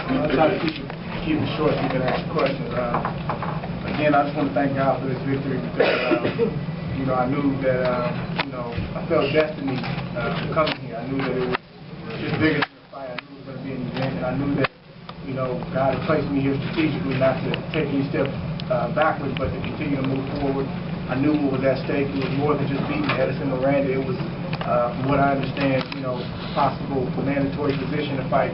I'll try to keep it short so you can ask questions. Again, I just want to thank God for this victory because, I knew that, I felt destiny coming here. I knew that it was just bigger than the fight. I knew it was going to be an event, and I knew that, God had placed me here strategically not to take any steps backwards, but to continue to move forward. I knew what was at stake. It was more than just beating Edison Miranda. It was, from what I understand, possible mandatory position to fight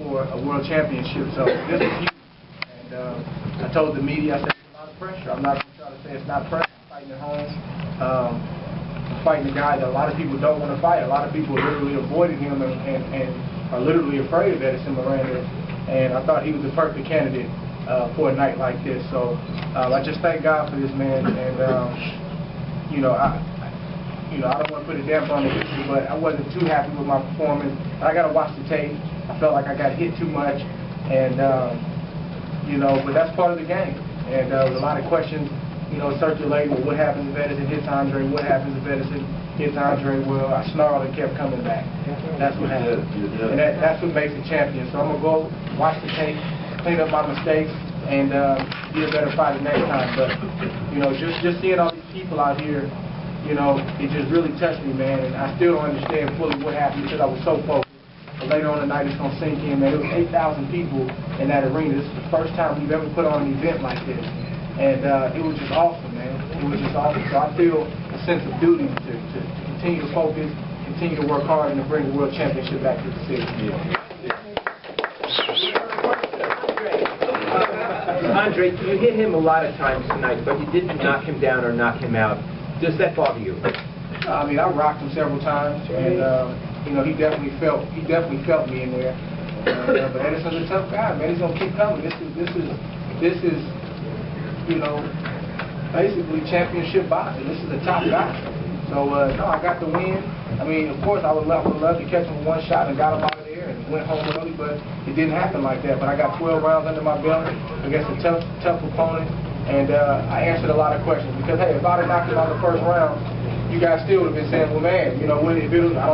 for a world championship. So this is huge. And I told the media, I said, it's a lot of pressure. I'm not going to try to say it's not pressure. I'm fighting at home. I'm fighting a guy that a lot of people don't want to fight. A lot of people literally avoided him and are literally afraid of Edison Miranda. And I thought he was the perfect candidate for a night like this. So I just thank God for this man. And, I don't want to put a damper on the issue, but I wasn't too happy with my performance. I got to watch the tape. I felt like I got hit too much. And, but that's part of the game. And there was a lot of questions, circulating. Well, what happens if Edison hits Andre? What happens if Edison hits Andre? Well, I snarled and kept coming back. That's what happened. And that's what makes a champion. So I'm going to go watch the tape, clean up my mistakes, and be a better fighter next time. But, just seeing all these people out here, it just really touched me, man. And I still don't understand fully what happened because I was so focused. But later on tonight, it's going to sink in, man. It was 8,000 people in that arena. This is the first time we've ever put on an event like this. And it was just awesome, man. It was just awesome. So I feel a sense of duty to continue to focus, continue to work hard, and to bring the world championship back to the city. Andre, you hit him a lot of times tonight, but you didn't knock him down or knock him out. Does that bother you? I mean, I rocked him several times, and he definitely felt me in there. But Edison's a tough guy, man. He's gonna keep coming. This is basically championship boxing. This is the top guy. So no, I got the win. I mean, of course, I would love to catch him with one shot and got him out of there and went home early, but it didn't happen like that. But I got 12 rounds under my belt against a tough opponent, and I answered a lot of questions because hey, if I'd have knocked him out the first round, you guys still would have been saying, well, man, I don't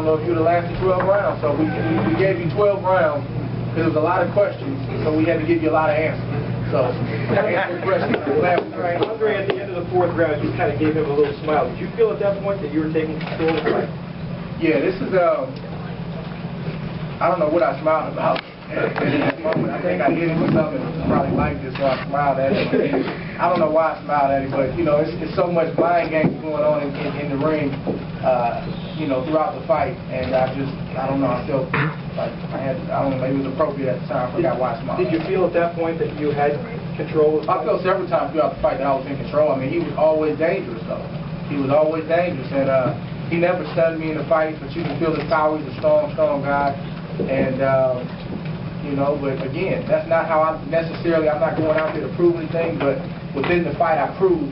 know if you'd have lasted 12 rounds. So we gave you 12 rounds because there was a lot of questions, so we had to give you a lot of answers. So I answered the question. Andre, at the end of the fourth round, you kind of gave him a little smile. Did you feel at that point that you were taking control of the fight? Yeah, this is I don't know what I smiled about. At that moment, I think I hit him with something that was probably like this, so I smiled at him. I don't know why I smiled at him, but it's so much mind games going on in the ring, throughout the fight, and I don't know. I felt like I don't know, maybe it was appropriate at the time. I forgot why I smiled. Did you feel at that point that you had control of the fight? I felt several times throughout the fight that I was in control. I mean, he was always dangerous, though. He was always dangerous, and he never stunned me in the fight, but you can feel his power. He's a strong guy, and but again, that's not how I'm not going out there to prove anything, but within the fight, I proved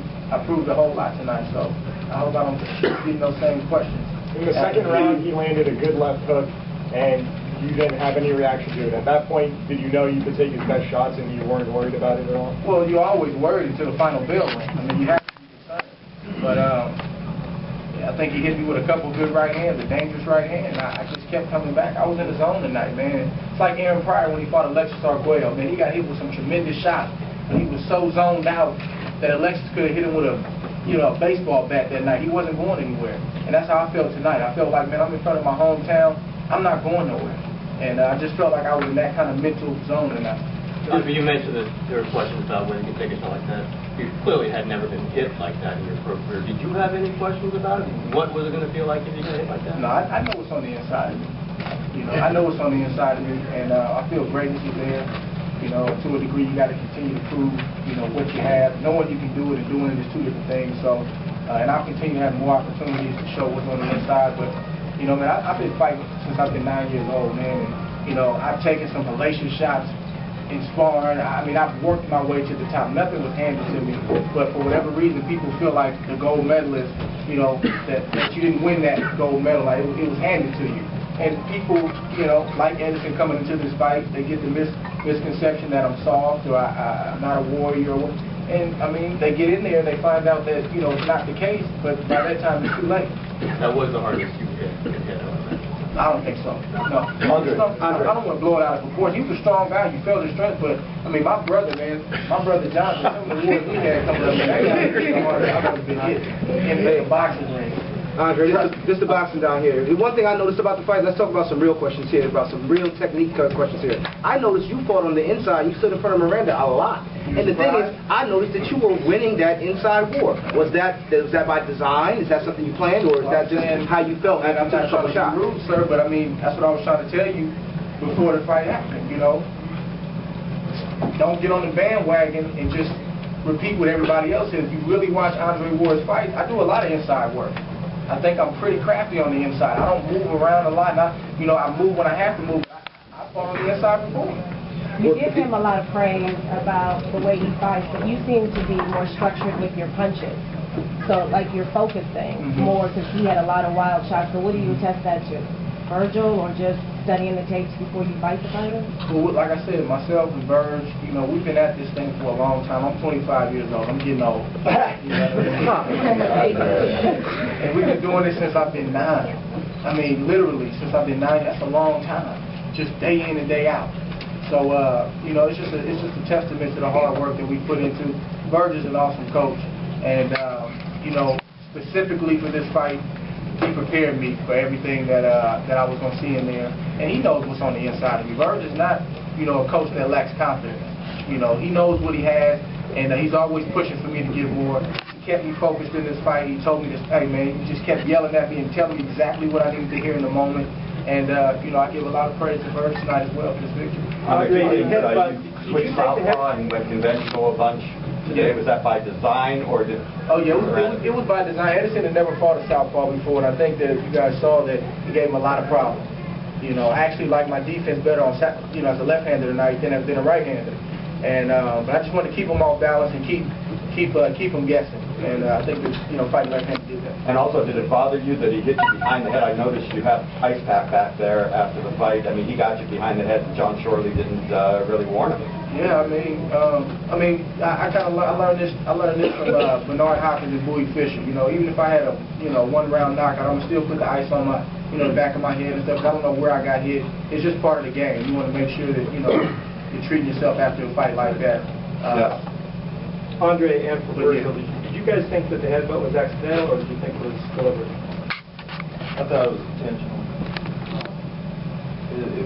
a whole lot tonight, so I hope I don't get those same questions. In the second round, he landed a good left hook, and you didn't have any reaction to it. At that point, did you know you could take his best shots and you weren't worried about it at all? Well, you're always worried until the final bell rings. I mean, you have to be concerned. But I think he hit me with a couple good right hands, a dangerous right hand. I just kept coming back. I was in the zone tonight, man. It's like Aaron Pryor when he fought Alexis Arguello. Man, he got hit with some tremendous shots, but he was so zoned out that Alexis could have hit him with a baseball bat that night. He wasn't going anywhere, and that's how I felt tonight. I felt like, man, I'm in front of my hometown. I'm not going nowhere, and I just felt like I was in that kind of mental zone tonight. You mentioned that there were questions about whether you could take a shot like that. You clearly had never been hit like that in your pro career. Did you have any questions about it? What was it going to feel like if you got hit like that? No, I know what's on the inside of me. I know what's on the inside of me, and I feel greatness is there. To a degree, you got to continue to prove, what you have. Knowing you can do it and doing it is two different things. So, and I'll continue to have more opportunities to show what's on the inside. But, man, I've been fighting since I've been 9 years old, man. And, I've taken some hellacious shots in sparring. I mean, I've worked my way to the top. Nothing was handed to me. But for whatever reason, people feel like the gold medalist, that you didn't win that gold medal. Like, it was handed to you. And people, like Edison coming into this fight, they get the misconception that I'm soft or I'm not a warrior. And, I mean, they get in there and they find out that, it's not the case, but by that time it's too late. That was the hardest you hit. I don't think so. No. I don't want to blow it out of proportion. He was a strong guy. You felt his strength, but I mean, my brother, man, my brother Johnson, some of the wars we had coming up, man, that guy was the hardest I've ever been hit in a boxing ring. Andre, this is the boxing down here. The one thing I noticed about the fight, let's talk about some real questions here, about some real technique questions here. I noticed you fought on the inside. You stood in front of Miranda a lot. And the thing is, I noticed that you were winning that inside war. Was that by design? Is that something you planned, or is that just how you felt after I'm you took a not couple trying to shots? be rude, sir, but I mean, that's what I was trying to tell you before the fight happened, you know. Don't get on the bandwagon and just repeat what everybody else says. If you really watch Andre Ward's fights, I do a lot of inside work. I think I'm pretty crafty on the inside. I don't move around a lot. I move when I have to move. I fall on the inside before. You give him a lot of praise about the way he fights, but you seem to be more structured with your punches. So, like, you're focusing more because he had a lot of wild shots. So what do you attest that to? Virgil, or just studying the tapes before you fight the fighter? Well, like I said, myself and Verge, you know, we've been at this thing for a long time. I'm 25 years old. I'm getting old. You know what I mean? And we've been doing this since I've been 9. I mean, literally, since I've been 9. That's a long time. Just day in and day out. So, you know, it's just a testament to the hard work that we put into. Verge is an awesome coach. And, you know, specifically for this fight, he prepared me for everything that I was going to see in there. And he knows what's on the inside of me. Verge is not, you know, a coach that lacks confidence. You know, he knows what he has, and he's always pushing for me to give more. He kept me focused in this fight. He told me this, hey, man, he just kept yelling at me and telling me exactly what I needed to hear in the moment. And, you know, I give a lot of praise to Verge tonight as well for this victory. You switched southpaw and went conventional a bunch today. Was that by design, or did... Oh, yeah, it was by design. Anderson had never fought a southpaw before, and I think that if you guys saw that, it gave him a lot of problems. You know, I actually like my defense better on, you know, as a left-hander tonight than a right-hander. And but I just wanted to keep them off balance and keep them guessing. And I think that, you know, fighting left-hander did that. And also, did it bother you that he hit you behind the head? I noticed you have ice pack back there after the fight. I mean, he got you behind the head, and John Shorley didn't really warn him. Yeah, I learned this from Bernard Hopkins and Bowie Fischer. You know, even if I had a one-round knockout, I'm gonna still put the ice on my the back of my head and stuff. 'Cause I don't know where I got hit. It's just part of the game. You want to make sure that you're treating yourself after a fight like that. Yeah. Andre and Virgil, did you guys think that the headbutt was accidental, or did you think it was deliberate? I thought it was intentional.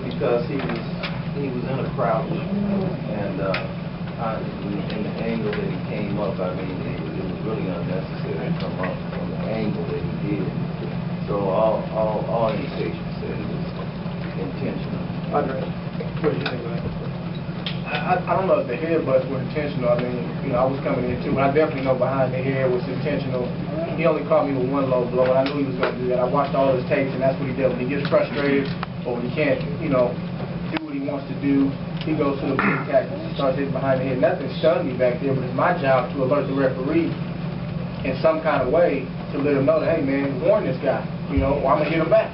Because he was in a crouch, and in the angle that he came up, I mean, it was really unnecessary to come up from the angle that he did. So all indications said it was intentional. Andre, what do you think about that? I don't know if the headbutts were intentional. I mean, I was coming in too, but I definitely know behind the head was intentional. He only caught me with one low blow, and I knew he was going to do that. I watched all his tapes, and that's what he did. When he gets frustrated, or when he can't, do what he wants to do, he goes to the big tactics and starts hitting behind the head. Nothing stunned me back there, but it's my job to alert the referee in some kind of way to let him know that, hey, man, warn this guy, or I'm going to hit him back.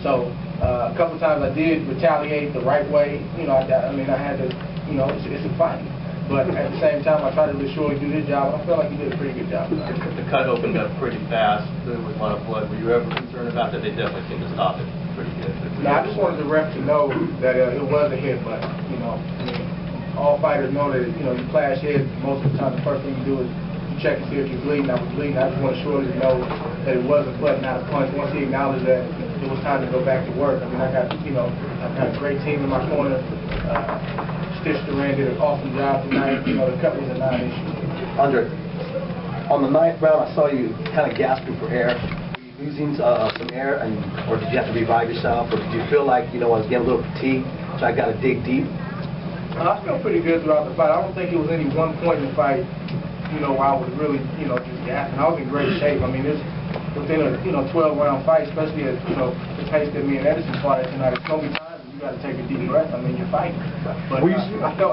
So a couple times I did retaliate the right way. I had to, it's a fight. But at the same time, I tried to let Shorty do his job, and I felt like he did a pretty good job. The cut opened up pretty fast. There was a lot of blood. Were you ever concerned about that? They definitely seemed to stop it pretty good. No, I just wanted the ref to know that it was a hit, but, all fighters know that, you clash heads. Most of the time, the first thing you do is you check and see if you're bleeding. I was bleeding. I just wanted Shorty to know that it was a butt, not a punch. Once he acknowledged that, it was time to go back to work. I mean, I got, I've got a great team in my corner. Stitch Duran did an awesome job tonight. The cut was a non-issue. Andre, on the 9th round, I saw you kind of gasping for air. Were you losing some air, or did you have to revive yourself, or did you feel like, I was getting a little fatigued, so I got to dig deep? I felt pretty good throughout the fight. I don't think it was any one point in the fight, where I was really, just gasping. I was in great shape. I mean, it's within a, 12-round fight, especially at, the pace that me and Edison fought at tonight. It's going to be times when you got to take a deep breath. I mean, you're fighting. But I felt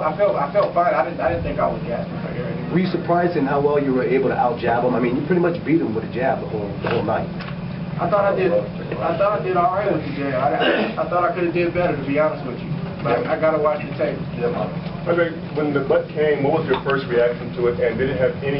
fine. I didn't think I was gasping for air anymore. Were you surprised in how well you were able to out-jab him? I mean, you pretty much beat him with a jab the whole night. I thought I did all right with the jab. I thought I could have did better, to be honest with you. But I got to watch the tape. Andre, when the butt came, what was your first reaction to it, and did it have any